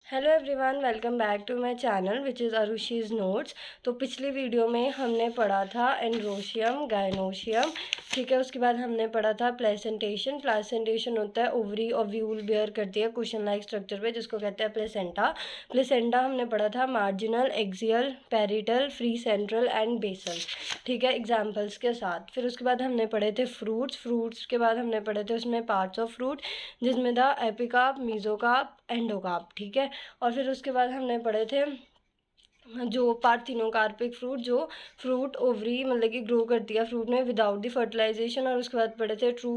Hello everyone, welcome back to my channel which is Arushi's notes. तो पिछली video में हमने पढ़ा था एंड्रोशियम, गायनोशियम, ठीक है। उसके बाद हमने पढ़ा था प्लेसेंटेशन। प्लेसेंटेशन होता है ओवरी ओव्यूल बेयर करती है कुशन लाइक स्ट्रक्चर पे, जिसको कहते हैं प्लेसेंटा। प्लेसेंटा हमने पढ़ा था marginal, axial, parietal, free central and basal, ठीक है, एग्जाम्पल्स के साथ। फिर उसके बाद हमने पढ़े थे फ्रूट्स के बाद हमने पढ़े थे उसमें पार्ट्स ऑफ फ्रूट, जिसमें था एपिकार्प, मीजोकार्प, एंडोकार्प, ठीक है। और फिर उसके बाद हमने पढ़े थे जो पार्थिनोकार्पिक फ्रूट, जो फ्रूट ओवरी मतलब कि ग्रो करती है फ्रूट में विदाउट द फर्टिलाइजेशन। और उसके बाद पढ़े थे ट्रू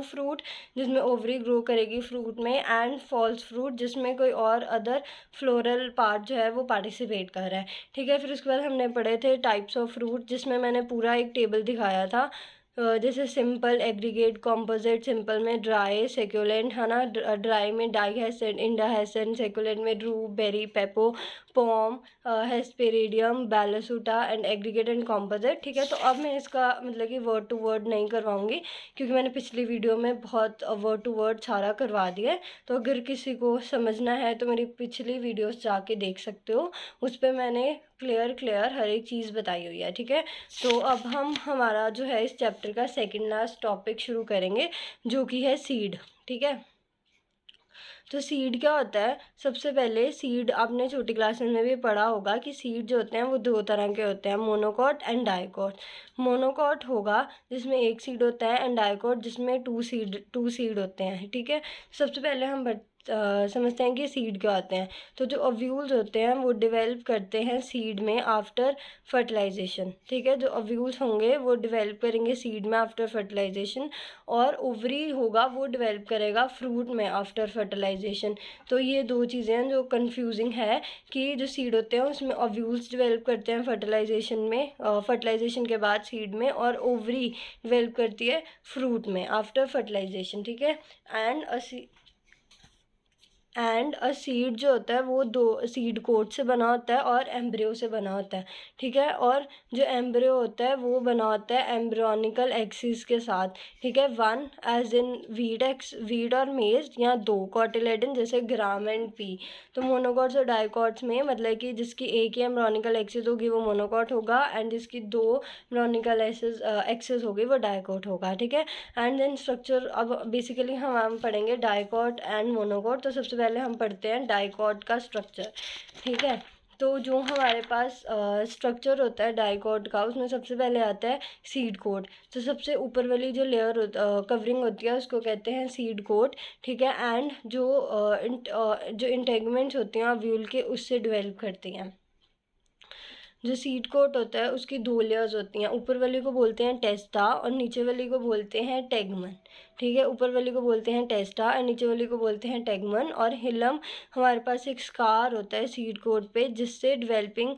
फ्रूट जिसमें ओवरी ग्रो करेगी फ्रूट में, एंड फॉल्स फ्रूट जिसमें कोई और अदर फ्लोरल पार्ट जो है वो पार्टिसिपेट कर रहा है, ठीक है। फिर उसके बाद हमने पढ़े थे टाइप्स ऑफ फ्रूट, जिसमें मैंने पूरा एक टेबल दिखाया था। जैसे सिंपल, एग्रीगेट, कॉम्पोजिट। सिंपल में ड्राई, सेक्युलेंट, है ना। ड्राई में डाइहेसेंट, इंडाहेसेंट, सेक्युलेंट में drupe, berry, pepo, pome, hesperidium, balausta, and aggregate and composite, ठीक है। तो अब मैं इसका मतलब कि वर्ड टू वर्ड नहीं करवाऊंगी, क्योंकि मैंने पिछली वीडियो में बहुत वर्ड टू वर्ड सारा करवा दिया है। तो अगर किसी को समझना है तो मेरी पिछली वीडियोस जाके देख सकते हो, उस पर मैंने क्लियर हर एक चीज़ बताई हुई है, ठीक है। तो अब हम हमारा जो है इस चैप्टर का सेकंड लास्ट टॉपिक शुरू करेंगे, जो कि है सीड, ठीक है। तो सीड क्या होता है? सबसे पहले सीड आपने छोटी क्लासेस में भी पढ़ा होगा कि सीड जो होते हैं वो दो तरह के होते हैं, मोनोकॉट एंड डाइकॉट। मोनोकॉट होगा जिसमें एक सीड होता है, एंड डाइकॉट जिसमें टू सीड होते हैं, ठीक है। सबसे पहले हम समझते हैं कि सीड क्या होते हैं। तो जो ओव्यूल्स होते हैं वो डिवेल्प करते हैं सीड में आफ्टर फर्टिलाइजेशन, ठीक है। जो ओव्यूल्स होंगे वो डिवेल्प करेंगे सीड में आफ्टर फर्टिलाइजेशन, और ओवरी होगा वो डिवेल्प करेगा फ्रूट में आफ्टर फर्टिलाइजेशन। तो ये दो चीज़ें हैं जो कंफ्यूजिंग है, कि जो सीड होते हैं उसमें ओव्यूल्स डिवेल्प करते हैं फर्टिलाइजेशन में, फर्टिलाइजेशन के बाद सीड में, और ओवरी डिवेल्प करती है फ्रूट में आफ्टर फर्टिलाइजेशन, ठीक है। एंड अ सीड जो होता है वो दो सीड कोट से बना होता है और एम्ब्रियो से बना होता है, ठीक है। और जो एम्ब्रियो होता है वो बना होता है एम्ब्रियोनिकल एक्सिस के साथ, ठीक है। वन एज इन वीड और मेज, या दो कॉटिलेडन जैसे ग्राम एंड पी। तो मोनोकॉट्स और डाइकॉट्स में मतलब कि जिसकी एक ही एम्ब्रियोनिकल एक्सिस होगी वो मोनोकॉट होगा, एंड जिसकी दो एम्ब्रियोनिकल एक्सिस होगी वो डाइकॉट होगा, ठीक है। एंड देन स्ट्रक्चर, अब बेसिकली हम पढ़ेंगे डाइकॉट एंड मोनोकॉट। तो सबसे पहले हम पढ़ते हैं डाइकॉट का स्ट्रक्चर, ठीक है। तो जो हमारे पास स्ट्रक्चर होता है डाइकॉट का, उसमें सबसे पहले आता है सीड कोट। तो सबसे ऊपर वाली जो लेयर कवरिंग होती है उसको कहते हैं सीड कोट, ठीक है। एंड जो इंटेगमेंट्स होती हैं व्यूल के, उससे डिवेल्प करती हैं। जो सीड कोट होता है उसकी दो लेयर्स होती हैं, ऊपर वाली को बोलते हैं टेस्टा और नीचे वाली को बोलते हैं टेगमन, ठीक है। ऊपर वाली को बोलते हैं टेस्टा और नीचे वाली को बोलते हैं टेगमन। और हिलम, हमारे पास एक स्कार होता है सीड कोट पे, जिससे डिवेल्पिंग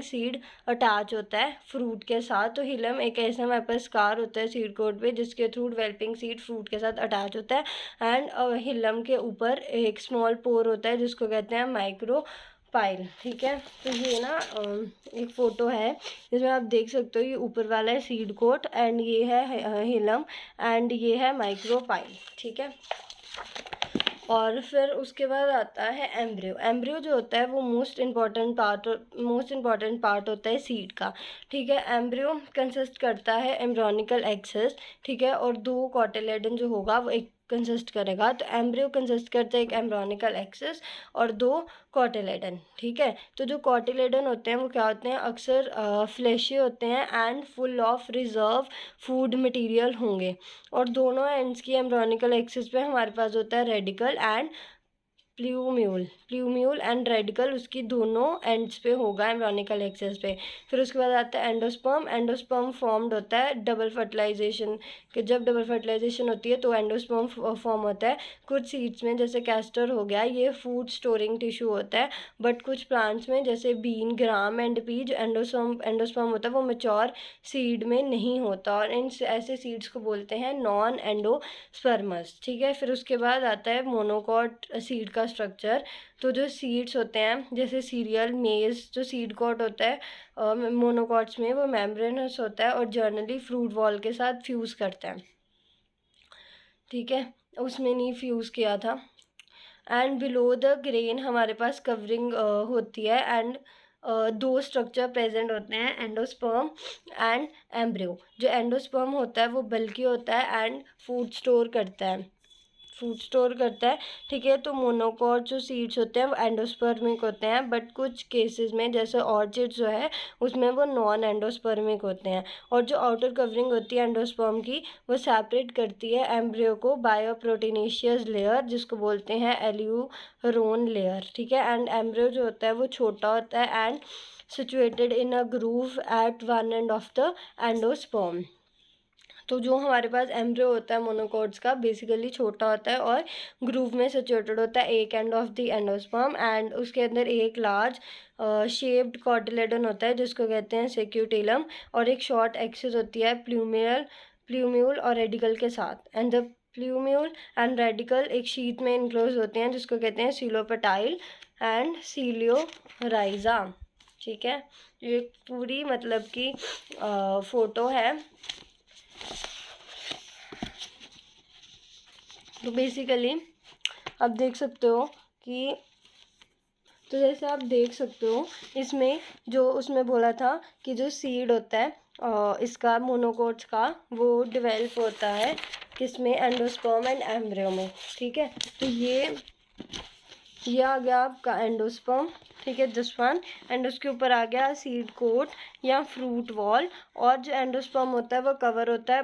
सीड अटैच होता है फ्रूट के साथ। तो हिलम एक ऐसा हमारे पास स्कार होता है सीड कोट पे, जिसके थ्रू डिवेल्पिंग सीड फ्रूट के साथ अटैच होता है। एंड हिलम के ऊपर एक स्मॉल पोर होता है जिसको कहते हैं माइक्रो पाइल, ठीक है। तो ये ना एक फ़ोटो है जिसमें आप देख सकते हो, ये ऊपर वाला है सीड कोट, एंड ये है हिलम, एंड ये है माइक्रो पाइल, ठीक है। और फिर उसके बाद आता है एम्ब्रियो। एम्ब्रियो जो होता है वो मोस्ट इम्पॉर्टेंट पार्ट होता है सीड का, ठीक है। एम्ब्रियो कंसिस्ट करता है एम्ब्रियोनिकल एक्सेस, ठीक है, और दो कॉटिलेडन जो होगा वो एक कंसिस्ट करेगा। तो एम्ब्रियो कंसिस्ट करता है एक एम्ब्रियोनिकल एक्सेस और दो कॉटिलेडन, ठीक है। तो जो कॉटिलेडन होते हैं वो क्या होते हैं? अक्सर फ्लैशी होते हैं and full of reserve food material होंगे। और दोनों एंड्स की एम्ब्रियोनिकल एक्सिस पे हमारे पास होता है radical and plumule and radical, उसकी दोनों एंड्स पे होगा एम्ब्रियोनिकल एक्सिस पे। फिर उसके बाद आता है एंडोस्पर्म। एंडोस्पर्म फॉर्म्ड होता है डबल फर्टिलाइजेशन कि जब डबल फर्टिलाइजेशन होती है तो एंडोस्पर्म फॉर्म होता है। कुछ सीड्स में जैसे कैस्टर हो गया, ये फूड स्टोरिंग टिश्यू होता है, बट कुछ प्लांट्स में जैसे बीन, ग्राम एंड पी, जो एंडोस्पर्म होता है वो मेच्योर सीड में नहीं होता, और इन ऐसे सीड्स को बोलते हैं नॉन एंडोस्पर्मस, ठीक है। फिर उसके बाद आता है मोनोकॉट सीड का स्ट्रक्चर। तो जो सीड्स होते हैं जैसे सीरियल, मेज, जो सीड कॉट होता है मोनोकॉट्स में वो मेम्ब्रेनस होता है और जर्नली फ्रूट वॉल के साथ फ्यूज़ करता है, ठीक है। उसमें नहीं फ्यूज़ किया था। एंड बिलो द ग्रेन हमारे पास कवरिंग होती है एंड दो स्ट्रक्चर प्रेजेंट होते हैं, एंडोस्पर्म एंड एम्ब्रियो। जो एंडोस्पर्म होता है वो बल्की होता है एंड फूड स्टोर करता है, ठीक है। तो मोनोकॉट जो सीड्स होते हैं वो एंडोस्पर्मिक होते हैं, बट कुछ केसेस में जैसे ऑर्चिड जो है उसमें वो नॉन एंडोस्पर्मिक होते हैं। और जो आउटर कवरिंग होती है एंडोस्पर्म की वो सेपरेट करती है एम्ब्रियो को बायोप्रोटीनेशियस लेयर, जिसको बोलते हैं एल्यूरोन लेयर, ठीक है। एंड एम्ब्रियो जो होता है वो छोटा होता है and situated in a groove at one end of the endosperm. तो जो हमारे पास एम्ब्रियो होता है मोनोकॉट्स का बेसिकली छोटा होता है और ग्रूव में सिचुएटेड होता है एक and of the endosperm, and उसके अंदर एक लार्ज शेप्ड कॉटिलेडन होता है जिसको कहते हैं सेक्यूटेलम, और एक शॉर्ट एक्सिस होती है प्ल्यूम्यूल और रेडिकल के साथ। And the plumule and radical एक शीट में इनक्लोज होते हैं जिसको कहते हैं सीलोपेटाइल एंड सीलियोराइजा, ठीक है। ये पूरी मतलब कि फोटो है। तो बेसिकली आप देख सकते हो कि, तो जैसे आप देख सकते हो इसमें जो उसमें बोला था कि जो सीड होता है इसका मोनोकोट्स का वो डेवलप होता है किसमें, एंडोस्पर्म एंड एम्ब्रियो में, ठीक है। तो ये आ गया आपका एंडोस्पर्म, ठीक है, दिस वन। एंड उसके ऊपर आ गया सीड कोट या फ्रूट वॉल, और जो एंडोस्पर्म होता है वो कवर होता है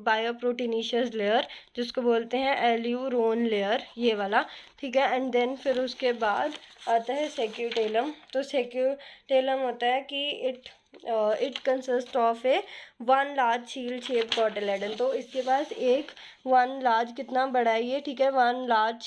बायोप्रोटीनेशियस लेयर जिसको बोलते हैं एल्यूरोन लेयर, ये वाला, ठीक है। एंड देन फिर उसके बाद आता है सेक्यूटेलम। तो सेक्यूटेलम होता है कि it consist of A one large shield shape cotyledon. तो इसके पास एक वन लार्ज कितना बड़ा है ये, ठीक है, one large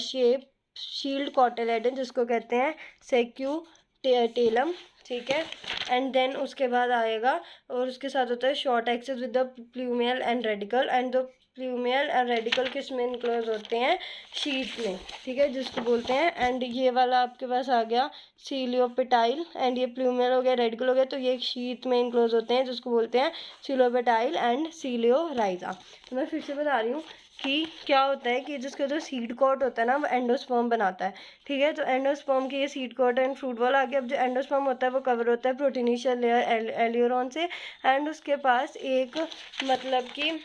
shape shield cotyledon जिसको कहते हैं सेक्यूटेलम, ठीक है। एंड देन उसके बाद आएगा और उसके साथ होता है short axis with the plumule and radicle, and the plumule and radicle किस में इनक्लोज होते हैं, शीट में, ठीक है, जिसको बोलते हैं। एंड ये वाला आपके पास आ गया सीलियोपेटाइल, एंड ये प्लूमियल हो गया, रेडिकल हो गया, तो ये एक शीट में इनक्लोज होते हैं जिसको बोलते हैं सीलियोपेटाइल एंड सीलियोराइजा। तो मैं फिर से बता रही हूँ कि क्या होता है कि जिसका जो सीड कॉट होता है ना वो एंडोस्पर्म बनाता है, ठीक है। तो एंडोस्पर्म की ये seed coat and fruit wall आ गया। अब जो एंडोस्पर्म होता है वो कवर होता है प्रोटीनेशियल लेयर एल्यूरोन से, एंड उसके पास एक मतलब कि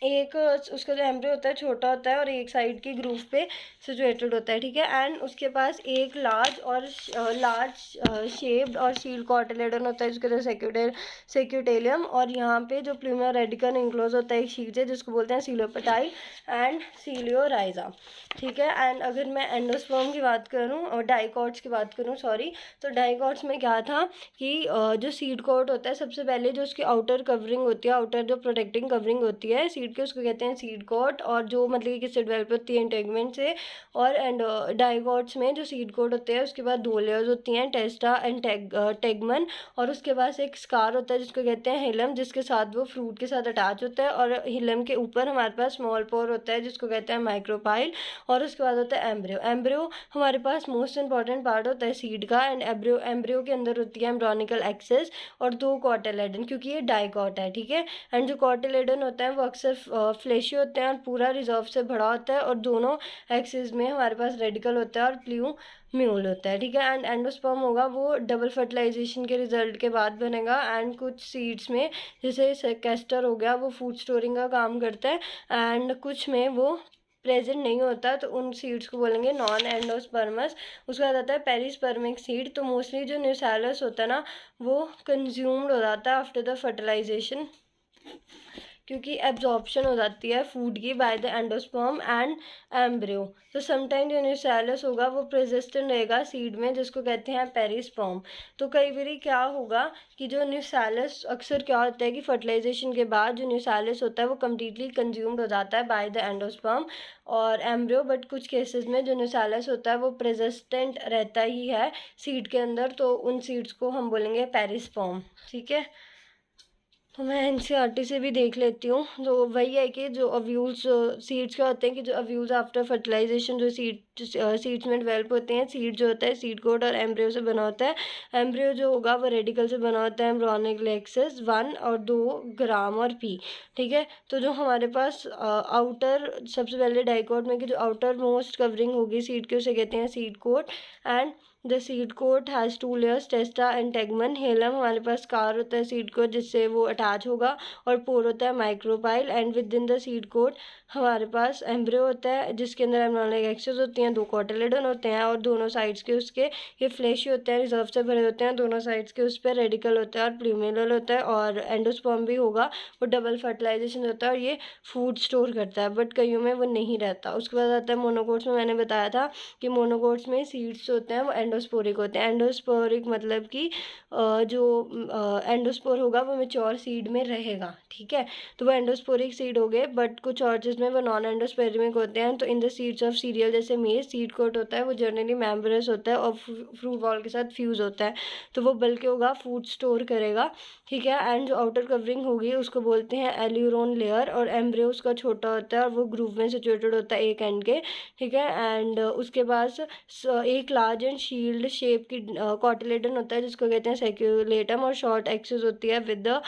एक उसका जो एम्ब्रियो होता है छोटा होता है और एक साइड की ग्रूव पे सिचुएटेड होता है, ठीक है। एंड उसके पास एक लार्ज शेप्ड और शील्ड कॉटिलेडन होता है जिसको जो सेक्यूटेलियम, और यहाँ पे जो प्लूमिया रेडिकल इंक्लोज होता है एक शीट है जिसको बोलते हैं सीलियोपेटाइल एंड सीलियोराइजा, ठीक है। एंड अगर मैं एंडोस्पर्म की बात करूँ और डाइकॉट्स की बात करूँ, सॉरी, तो डाइकॉट्स में क्या था कि जो सीड कॉट होता है सबसे पहले जो उसकी आउटर कवरिंग होती है, आउटर जो प्रोटेक्टिंग कवरिंग होती है सीड के, उसको कहते हैं सीड कॉट, और जो मतलब कि किससे डेवलप होती है, इंटेगमेंट से। और डाइकॉट्स में जो सीड कॉट होते हैं उसके बाद दो लेयर्स होती हैं, टेस्टा एंड टेगमन, और उसके पास एक स्कार होता है जिसको कहते हैं हिलम, जिसके साथ वो फ्रूट के साथ अटैच होता है, और हिलम के ऊपर हमारे पास स्मॉल पोर होता है जिसको कहते हैं माइक्रोपाइल, और उसके बाद होता है एम्ब्रियो। एम्ब्रियो हमारे पास मोस्ट इंपॉर्टेंट पार्ट होता है सीड का, एंड एम्ब्रियो के अंदर होती है एम्ब्रोनिकल एक्सेस और दो कॉटिलेडन, क्योंकि ये डाइकॉट है, ठीक है। एंड जो कॉटिलेडन होता है वो अक्सर फ्लैशी होते हैं और पूरा रिजर्व से भरा होता है, और दोनों एक्सिस में हमारे पास रेडिकल होता है और प्लूम्यूल होता है, ठीक है। एंड एंडोस्पर्म होगा वो डबल फर्टिलाइजेशन के रिजल्ट के बाद बनेगा, एंड कुछ सीड्स में जैसे कैस्टर हो गया वो फूड स्टोरिंग का काम करता है, एंड कुछ में वो प्रेजेंट नहीं होता, तो उन सीड्स को बोलेंगे नॉन एंडोस्पर्मस। उसके बाद आता है पेरिस्पर्मिक सीड। तो मोस्टली जो न्यूसैलस होता है ना वो कंज्यूम्ड हो जाता है आफ्टर द फर्टिलाइजेशन, क्योंकि एब्जॉर्प्शन हो जाती है फूड की by the endosperm and embryo. तो समटाइम जो न्यूसैलस होगा वो प्रेसिस्टेंट रहेगा सीड में जिसको कहते हैं पेरिस्पर्म। तो कई बारी क्या होगा कि जो न्यूसैलस अक्सर क्या होता है कि फर्टिलाइजेशन के बाद जो न्यूसैलस होता है वो कम्प्लीटली कंज्यूम्ड हो जाता है बाय द एंडोस्पर्म और एम्ब्रियो, बट कुछ केसेस में जो न्यूसैलस होता है वो प्रेसिस्टेंट रहता ही है सीड के अंदर, तो उन सीड्स को हम बोलेंगे पेरिस्पर्म, ठीक है। तो मैं एनसीईआरटी से भी देख लेती हूँ। तो वही है कि जो ओव्यूल्स सीड्स क्या होते हैं कि जो ओव्यूल्स आफ्टर फर्टिलाइजेशन जो सीड्स में डेवलप होते हैं, सीड जो होता है सीड कोट और एम्ब्रियो से बना होता है। एम्ब्रियो जो होगा वो रेडिकल से बना होता है, एम्ब्रियोनिक लेक्सेस 1 और 2 ग्राम और पी। ठीक है, तो जो हमारे पास आउटर सबसे पहले डाइकोट में की जो आउटर मोस्ट कवरिंग होगी सीड की उसे कहते हैं seed coat. And the seed coat has 2 layers, testa and tegmen. Hilum हमारे पास कार होता है सीड कोट जिससे वो अटैच होगा, और पोर होता है micropyle. And within the seed coat हमारे पास एम्ब्रियो होता है जिसके अंदर एम्ब्रियोनिक एक्सेस होती हैं, 2 कोटिलेडन होते हैं और दोनों साइड्स के उसके ये फ्लैशी होते हैं, रिजर्व से भरे होते हैं। दोनों साइड्स के उस पर रेडिकल होता है और प्लूमेरल होता है, और एंडोस्पर्म भी होगा, वो डबल फर्टिलाइजेशन होता है और ये फूड स्टोर करता है, बट कईयों में वो नहीं रहता। उसके बाद आता है मोनोकोट्स में, मैंने बताया था कि मोनोकोट्स में सीड्स होते हैं वो एंडोस्पोरिक होते हैं। एंडोस्पोरिक मतलब कि जो एंडोस्पोर होगा वो मेच्योर सीड में रहेगा। ठीक है, तो वो एंडोस्पोरिक सीड हो गए, बट कुछ और जिसमें वो नॉन एंडोस्पेरिमिक होते हैं। तो in the seeds of serial जैसे मेज सीड कोट होता है वो जनरली मेम्ब्रेस होता है और फ्रूट बॉल के साथ फ्यूज होता है, तो वो बल्कि होगा, फूड स्टोर करेगा। ठीक है, एंड जो आउटर कवरिंग होगी उसको बोलते हैं एल्यूरोन लेयर, और एम्ब्रियो उसका छोटा होता है और वो ग्रूव में सिचुएटेड होता है एक एंड के। ठीक है, एंड उसके बाद एक लार्ज एंड शील्ड शेप की कॉटिलेडन होता है जिसको कहते हैं सेक्यूलेटम, और शॉर्ट एक्सिस होती है विद द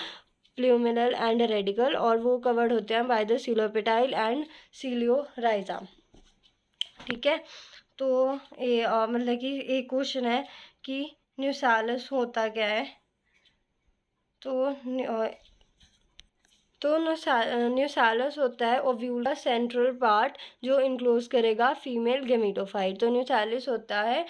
प्लूमिनल एंड रेडिकल, और वो कवर्ड होते हैं बाय द सिलोपेटाइल एंड सिलियोराइजा। ठीक है, तो ये मतलब कि एक क्वेश्चन है कि न्यूसालस होता क्या है। तो न्यूसालस होता है ओव्यूल का सेंट्रल पार्ट जो इनक्लोज करेगा फीमेल गेमिटोफाइट। तो न्यूसालस होता है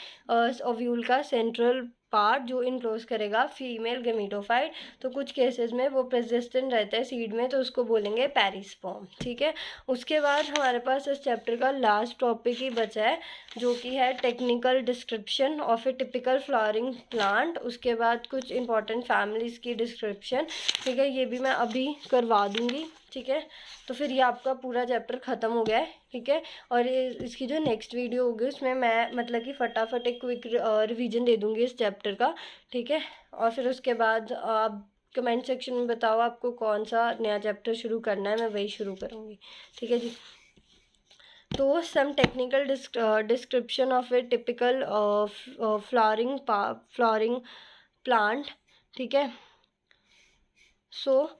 ओव्यूल का सेंट्रल पार्ट जो इनक्लोज करेगा फीमेल गेमिटोफाइट। तो कुछ केसेस में वो प्रेसिस्टेंट रहता है सीड में, तो उसको बोलेंगे पेरिस्पर्म। ठीक है, उसके बाद हमारे पास इस चैप्टर का लास्ट टॉपिक ही बचा है जो कि है technical description of a typical flowering plant. उसके बाद कुछ इंपॉर्टेंट फैमिलीज़ की डिस्क्रिप्शन। ठीक है, ये भी मैं अभी करवा दूंगी। ठीक है, तो फिर ये आपका पूरा चैप्टर ख़त्म हो गया है। ठीक है, और ये इसकी जो नेक्स्ट वीडियो होगी उसमें मैं मतलब कि फटाफट एक क्विक रिवीजन दे दूंगी इस चैप्टर का। ठीक है, और फिर उसके बाद आप कमेंट सेक्शन में बताओ आपको कौन सा नया चैप्टर शुरू करना है, मैं वही शुरू करूँगी। ठीक है जी, तो some technical description of a typical flowering plant. ठीक है, so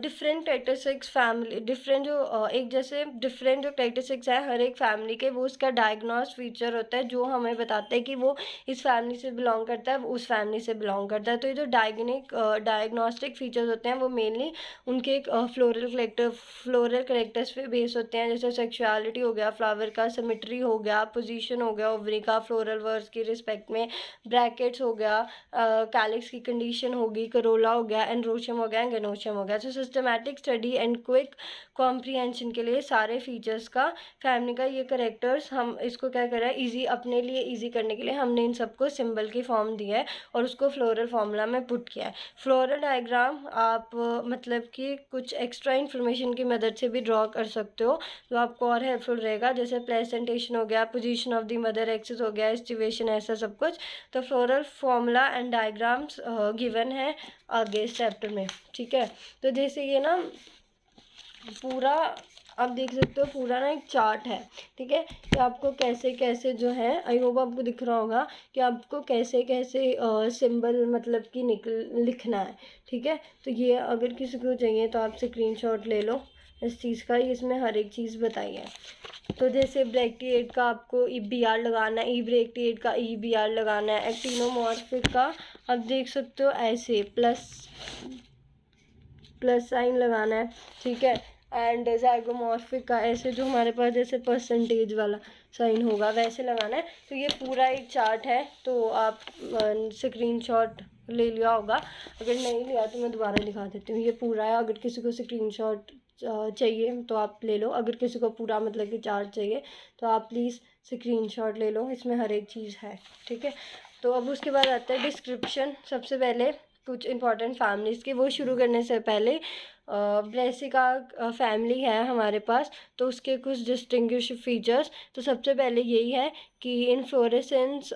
different characteristics family different जो एक जैसे डिफरेंट जो कैरेक्टरिस्टिक्स है हर एक फैमिली के, वो उसका डायग्नोस्ट फीचर होता है जो हमें बताता है कि वो इस फैमिली से बिलोंग करता है, वो उस फैमिली से बिलोंग करता है। तो ये जो डायग्नोस्टिक फीचर्स होते हैं वो मेनली उनके फ्लोरल करेक्टर्स पे बेस होते हैं, जैसे सेक्सुअलिटी हो गया, फ्लावर का सिमेट्री हो गया, पोजीशन हो गया ओवरी का फ्लोरल वर्स की रिस्पेक्ट में, ब्रैकेट्स हो गया, कैलिक्स की कंडीशन होगी, करोला हो गया, एंड्रोशियम हो गया, गेनोशियम हो गया। तो systematic study and quick comprehension के लिए सारे फीचर्स का फैमिली का ये करेक्टर्स हम इसको क्या करा है ईजी, अपने लिए ईजी करने के लिए हमने इन सबको सिंबल की फॉर्म दिया है और उसको फ्लोरल फॉर्मूला में पुट किया है। फ्लोरल डायग्राम आप मतलब कि कुछ एक्स्ट्रा इन्फॉर्मेशन की मदद से भी ड्रॉ कर सकते हो तो आपको और हेल्पफुल रहेगा, जैसे प्लेसेंटेशन हो गया, position of the mother axis हो गया, एस्टिवेशन, ऐसा सब कुछ। तो floral formula and diagrams given है आगे इस चैप्टर में। ठीक है, तो जैसे ये ना पूरा आप देख सकते हो पूरा ना एक चार्ट है। ठीक है, कि आपको कैसे कैसे जो है, आई होप आपको दिख रहा होगा कि आपको कैसे कैसे सिंबल मतलब कि लिखना है। ठीक है, तो ये अगर किसी को चाहिए तो आप स्क्रीनशॉट ले लो इस चीज़ का, इसमें हर एक चीज़ बताई है। तो जैसे ब्रैक्टिएट का आपको BR लगाना है, ब्रैक्टिएट का BR लगाना है, एक्टिनोमॉर्फिक का आप देख सकते हो ऐसे प्लस साइन लगाना है। ठीक है, एंड ज़ाइगोमॉर्फिक का ऐसे जो हमारे पास जैसे परसेंटेज वाला साइन होगा वैसे लगाना है। तो ये पूरा एक चार्ट है, तो आप स्क्रीनशॉट ले लिया होगा, अगर नहीं लिया तो मैं दोबारा दिखा देती हूँ। ये पूरा है, अगर किसी को स्क्रीनशॉट चाहिए तो आप ले लो, अगर किसी को पूरा मतलब कि चार्ट चाहिए तो आप प्लीज़ स्क्रीनशॉट ले लो, इसमें हर एक चीज़ है। ठीक है, तो अब उसके बाद आता है डिस्क्रिप्शन। सबसे पहले कुछ इंपॉर्टेंट फैमिलीज़ की, वो शुरू करने से पहले ब्रेसिका फैमिली है हमारे पास, तो उसके कुछ डिस्टिंग्विश फीचर्स। तो सबसे पहले यही है कि इनफ्लोरेसेंस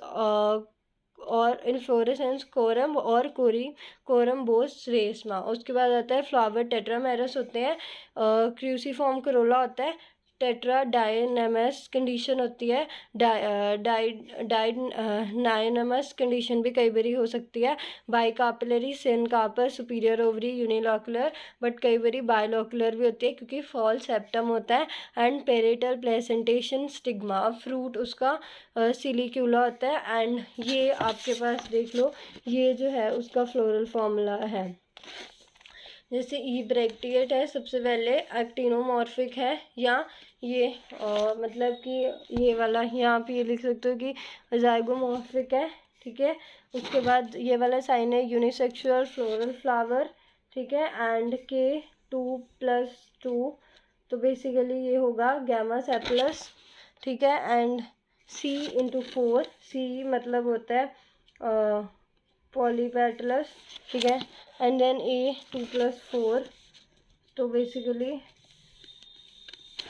और इन्फ्लोरेसेंस कोरम और कोरी कोरम्बोस रेशमा। उसके बाद आता है फ्लावर टेट्रामेरस होते हैं, क्रूसीफॉर्म करोला होता है, टेट्रा डायनेमस कंडीशन होती है, डायनाइनमस कंडीशन भी कई बारी हो सकती है, बाइकापिलरी सिनकापर सुपीरियर ओवरी यूनिलॉकुलर, बट कई बारी बायलॉकुलर भी होती है क्योंकि फॉल सेप्टम होता है, एंड पेरेटल प्लेसेंटेशन स्टिग्मा। अब फ्रूट उसका सिलिक्यूला होता है, एंड ये आपके पास देख लो, ये जो है उसका फ्लोरल फॉर्मूला है। जैसे ई ब्रैक्टिएट है सबसे पहले, एक्टिनोमॉर्फिक है, या ये मतलब कि ये वाला यहाँ पे ये लिख सकते हो कि जाइगोमॉर्फिक है, ठीक है। उसके बाद ये वाला साइन है यूनिसेक्सुअल फ्लोरल फ्लावर, ठीक है, एंड K2+2, तो बेसिकली ये होगा गैमा सेपलस, ठीक है, एंड C/4, C मतलब होता है पॉलीपेटलस, ठीक है, एंड देन A2+4, तो बेसिकली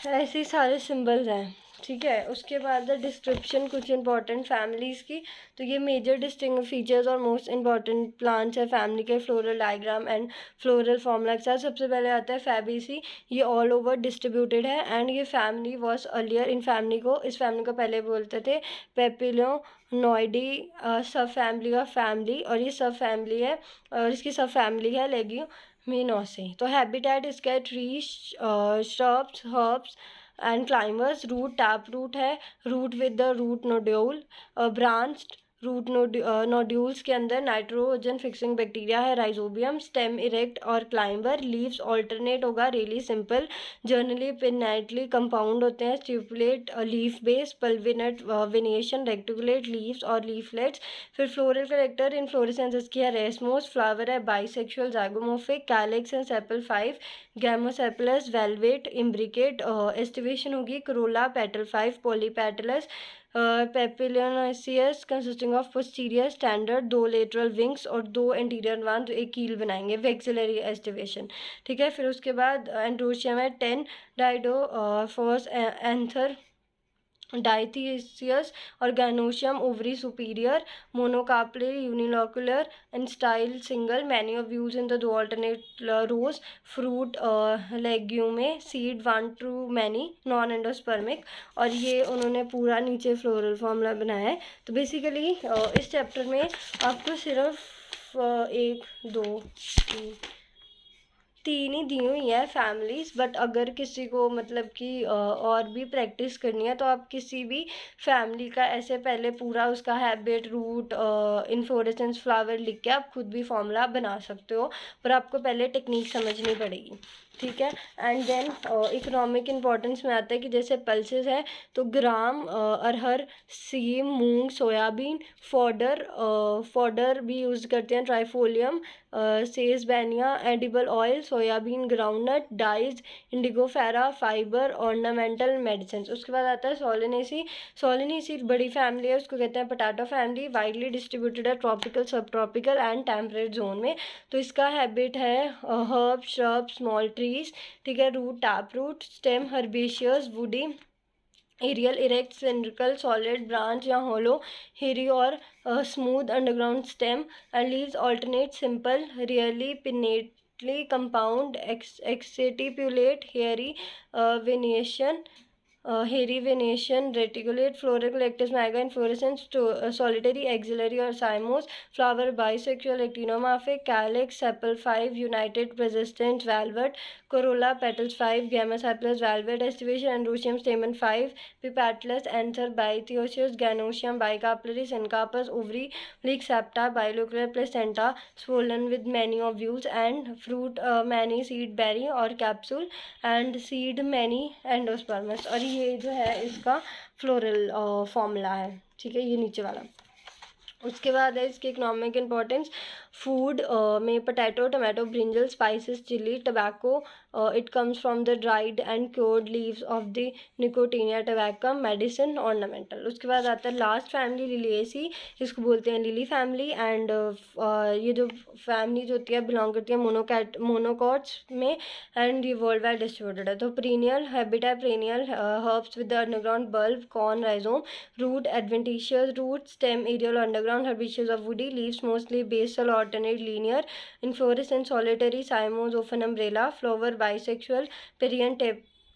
ऐसे ही सारे सिंबल्स हैं, ठीक है। उसके बाद डिस्क्रिप्शन कुछ इंपॉर्टेंट फैमिलीज़ की, तो ये मेजर डिस्टिंग फीचर्स और मोस्ट इंपॉर्टेंट प्लांट्स है फैमिली के floral diagram and floral formula के साथ। सबसे पहले आता है फैबेसी, ये ऑल ओवर डिस्ट्रीब्यूटेड है, एंड ये फैमिली वॉज अर्लियर, इस फैमिली को पहले बोलते थे पेपिलोनॉइडी, सब फैमिली का फैमिली, और ये सब फैमिली है, और इसकी सब फैमिली है लेग्यूमिनोसे। तो हैबिटेट इसका tree, shrubs, herbs and climbers, root tap root है, root with the root nodule, branched root nodules के अंदर नाइट्रोजन फिक्सिंग बैक्टीरिया है, राइजोबियम, स्टेम इरेक्ट और क्लाइंबर, लीव्स ऑल्टरनेट होगा, rarely simple, generally pinnately compound होते हैं, stipulate leaf base, pulvinate venation, reticulate leaves और leaflets. फिर फ्लोरल करेक्टर इन्फ्लोरेसेंसेस की है रेसमोस, फ्लावर है bisexual zygomorphic, calyx and sepal 5, gamosepalous, valvate, imbricate, aestivation होगी corolla, petal 5, polypetalous, papilionaceous consisting of posterior standard, 2 lateral wings और 2 anterior one, तो एक कील बनाएंगे, वेक्सिलरी एस्टिवेशन, ठीक है। फिर उसके बाद एंड्रोशियम है 10 डाइडो फॉस एंथर डाइथियस और gynoecium ovary superior, monocarpellary unilocular and style single, many of views in the 2 alternate rows, fruit legume, seed 1 to many, non endospermic, और ये उन्होंने पूरा नीचे फ्लोरल फॉर्मूला बनाया है। तो बेसिकली इस चैप्टर में आपको सिर्फ 1 2 3 ही दी हुई है फैमिलीज़, बट अगर किसी को मतलब कि और भी प्रैक्टिस करनी है तो आप किसी भी फैमिली का ऐसे पहले पूरा उसका हैबिट, रूट, इन्फ्लोरेसेंस, फ्लावर लिख के आप खुद भी फॉर्मूला बना सकते हो, पर आपको पहले टेक्निक समझनी पड़ेगी, ठीक है। एंड देन इकोनॉमिक इम्पोर्टेंस में आता है कि जैसे पल्सेस है तो ग्राम, अरहर, सीम, मूंग, सोयाबीन, फॉडर भी यूज़ करते हैं, trifolium, sesbania, edible oil, soybean, groundnut, dyes, indigofera, fibre, ornamental medicine. उसके बाद आता है सोलेनेसी बड़ी फैमिली है, उसको कहते हैं पोटैटो फैमिली, वाइडली डिस्ट्रीब्यूटेड है ट्रॉपिकल, सब ट्रॉपिकल एंड टेम्परेट जोन में। तो इसका हैबिट है हर्ब, श्रब, स्मॉल ट्रीज, ठीक है, root, tap root, stem, herbaceous, woody, aerial, erect, cylindrical, solid, branch या होलो, हेरी और smooth underground stem, and leaves alternate, simple, rarely pinnately compound, exstipulate, hairy venation, reticulate, floral कलेक्टस में आएगा inflorescence, solitary, axillary और cymose, flower bisexual, actinomorphic, calyx, sepal 5, united, persistent, valvate, corolla, petals 5, gamosepalous, valvate, aestivation, androecium, stamen 5, epipetalous, anther, बाइथियोसियस, gynoecium, bicarpellary, syncarpous, ovary, oblique, septa, bilocular, placenta, swollen with many ovules, and fruit many seed berry और capsule, and seed many endospermous। और ये जो है इसका floral formula है, ठीक है, ये नीचे वाला। उसके बाद है इसकी इकोनॉमिक इम्पोर्टेंस, फूड में potato, tomato, brinjal, spices, chilli, tobacco, It comes from the dried and cured leaves of the Nicotiana tabacum, medicine, ornamental. उसके बाद आता है लास्ट फैमिली लिलिएसी, इसको बोलते हैं लिली फैमिली. एंड ये जो फैमिली जो होती है बिलोंग करती है मोनोकॉट्स में, एंड ये वर्ल्ड वाइड डिस्ट्रीब्यूटेड है. तो perennial habitat, perennial herbs with the underground bulb, corm, rhizome, root, adventitious root, stem, aerial, underground, herbaceous of woody, leaves mostly basal, alternate, linear, inflorescence solitary, cymos, often umbrella, flower bisexual, perianth,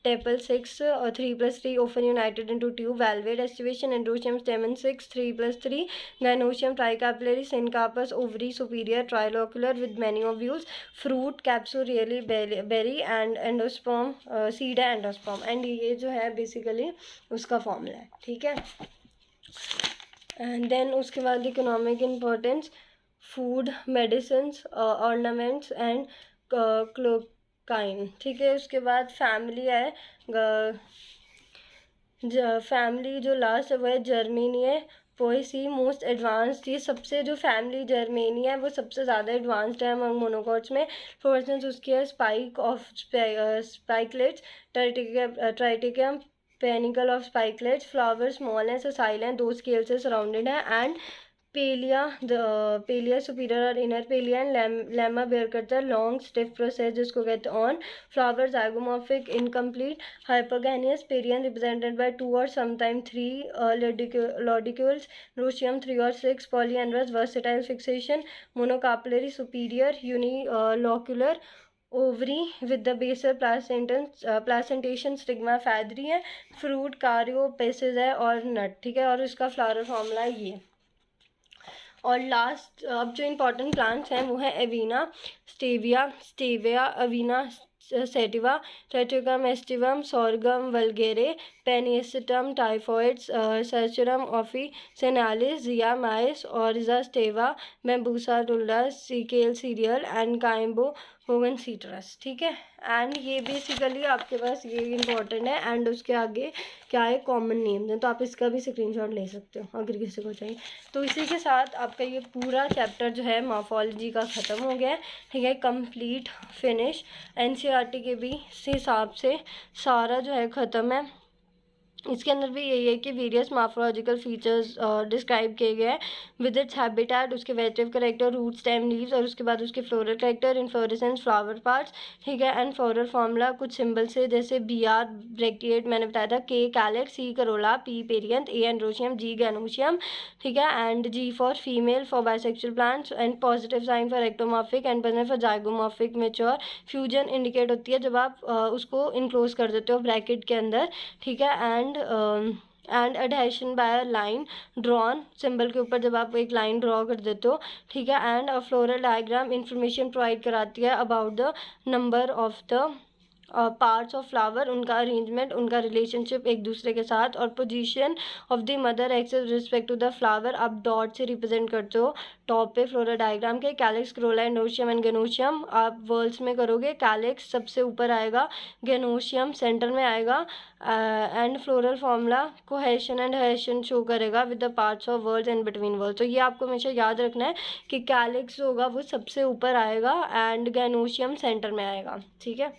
tepal 6, 3+3, often united into tube, valvate, estivation, androecium, stamen 6, 3+3, gynoecium, tricapillary, syncarpus, ovary, superior, trilocular with many ovules, fruit, capsule, really berry, and endosperm, seed है endosperm. And ये जो है basically उसका formula है. ठीक है. And then उसके बाद economic importance, food, medicines, ornaments and क्लोकाइन. ठीक है. उसके बाद फैमिली है, फैमिली जो लास्ट है वो है जर्मेनिया पोएसी, मोस्ट एडवांस्ड. ये सबसे जो फैमिली जर्मेनिया है वो सबसे ज़्यादा एडवांस्ड है अमंग मोनोकॉट्स में. फॉर इंस्टेंस उसकी है spike of spikelets, Triticum, panicle of spikelets, flower small है, ससाइल है, 2 स्केल से सराउंडेड है. एंड पेलिया सुपीरियर और inner palea and lemma bear करता है लॉन्ग स्टिफ प्रोसेस जिसको कहते हैं awn. Flower zygomorphic, incomplete, hypogynous, perianth represented by 2 और समटाइम 3 लॉडिक्यूल्स, रोशियम 3 और 6, polyandrous, versatile fixation, monocarpellary, superior, unilocular, ovary with the basal placentation, stigma feathery है, fruit कारियो passage है और नट. ठीक है. और इसका फ्लावर फॉर्मूला ये. और लास्ट अब जो इम्पोर्टेंट प्लांट्स हैं वो है Avena, sativa, Avena sativa, Triticum aestivum, Sorghum vulgare, Pennisetum typhoides, Saccharum officinalis, Zea mays, Oryza sativa, Bambusa tulda, Secale cereale and Cymbopogon citratus. ठीक है. एंड ये बेसिकली आपके पास ये इंपॉर्टेंट है. एंड उसके आगे क्या है, कॉमन नेम्स हैं, तो आप इसका भी स्क्रीनशॉट ले सकते हो अगर किसी को चाहिए. तो इसी के साथ आपका ये पूरा चैप्टर जो है मॉर्फोलॉजी का ख़त्म हो गया है. ठीक है. Complete, finish. एनसीईआरटी के भी इस हिसाब से सारा जो है ख़त्म है. इसके अंदर भी यही है कि वेरियस मॉर्फोलॉजिकल फीचर्स डिस्क्राइब किए गए हैं विद इट्स हैबिटेट, उसके vegetative character, root, stem, leaves, और उसके बाद उसके floral character, inflorescence, flower parts. ठीक है. एंड फ्लोरल फार्मूला कुछ सिंबल से, जैसे BR ब्रैक्टिएट मैंने बताया था, K calyx, C corolla, P perianth, A androecium, G gynoecium. ठीक है. And G for female for bisexual plants, and positive sign for ectomorphic, and for zygomorphic mature. Fusion indicate होती है जब आप उसको इनक्लोज कर देते हो ब्रैकेट के अंदर. ठीक है. And adhesion by line drawn, symbol के ऊपर जब आप एक लाइन ड्रॉ कर देते हो. ठीक है. And floral diagram information provide कराती है about the number of the parts of flower, उनका अरेंजमेंट, उनका रिलेशनशिप एक दूसरे के साथ, और position of the mother axis respect to the flower आप डॉट से रिप्रेजेंट करते हो टॉप पे फ्लोरल डायग्राम के. Calyx, corolla, androecium and gynoecium आप वर्ल्स में करोगे. कैलिक्स सबसे ऊपर आएगा, गेनोशियम सेंटर में आएगा. And floral formula cohesion and adhesion show करेगा with the parts of whorls and between whorls. तो ये आपको हमेशा याद रखना है कि कैलिक्स होगा वो सबसे ऊपर आएगा एंड गेनोशियम सेंटर में आएगा. ठीक है.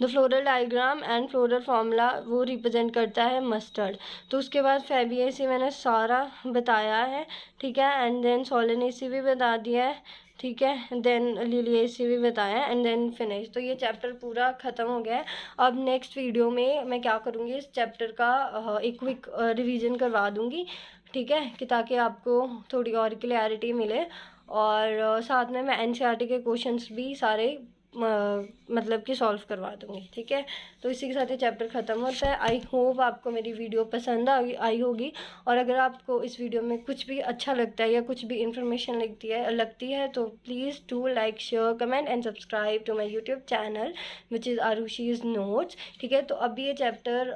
The floral diagram and floral formula वो रिप्रेजेंट करता है मस्टर्ड. तो उसके बाद फेबिएसी मैंने सारा बताया है. ठीक है. एंड देन सोलेनेसी भी बता दिया है. ठीक है. देन लिलिएसी भी बताया एंड देन फिनिश. तो ये चैप्टर पूरा ख़त्म हो गया है. अब नेक्स्ट वीडियो में मैं क्या करूँगी, इस चैप्टर का एक क्विक रिवीजन करवा दूँगी. ठीक है. कि ताकि आपको थोड़ी और क्लैरिटी मिले, और साथ में मैं एनसीईआरटी के क्वेश्चंस भी सारे मतलब कि सॉल्व करवा दूँगी. ठीक है. तो इसी के साथ ये चैप्टर ख़त्म होता है. आई होप आपको मेरी वीडियो पसंद आई होगी, और अगर आपको इस वीडियो में कुछ भी अच्छा लगता है या कुछ भी इन्फॉर्मेशन लगती है तो please do like, share, comment and subscribe to my YouTube channel which is Aarushi's notes. ठीक है. तो अभी ये चैप्टर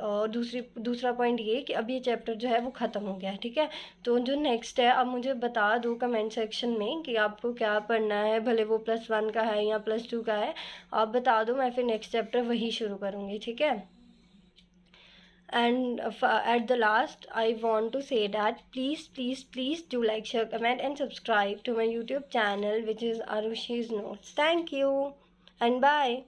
दूसरा पॉइंट ये कि अभी ये चैप्टर जो है वो ख़त्म हो गया है. ठीक है. तो जो नेक्स्ट है अब मुझे बता दो कमेंट सेक्शन में कि आपको क्या पढ़ना है, भले वो +1 का है या +2 का है, आप बता दो. मैं फिर नेक्स्ट चैप्टर वही शुरू करूँगी. ठीक है. And at the last I want to say that please do like, share, comment and subscribe to my YouTube channel which is Arushi's Notes. Thank you and bye.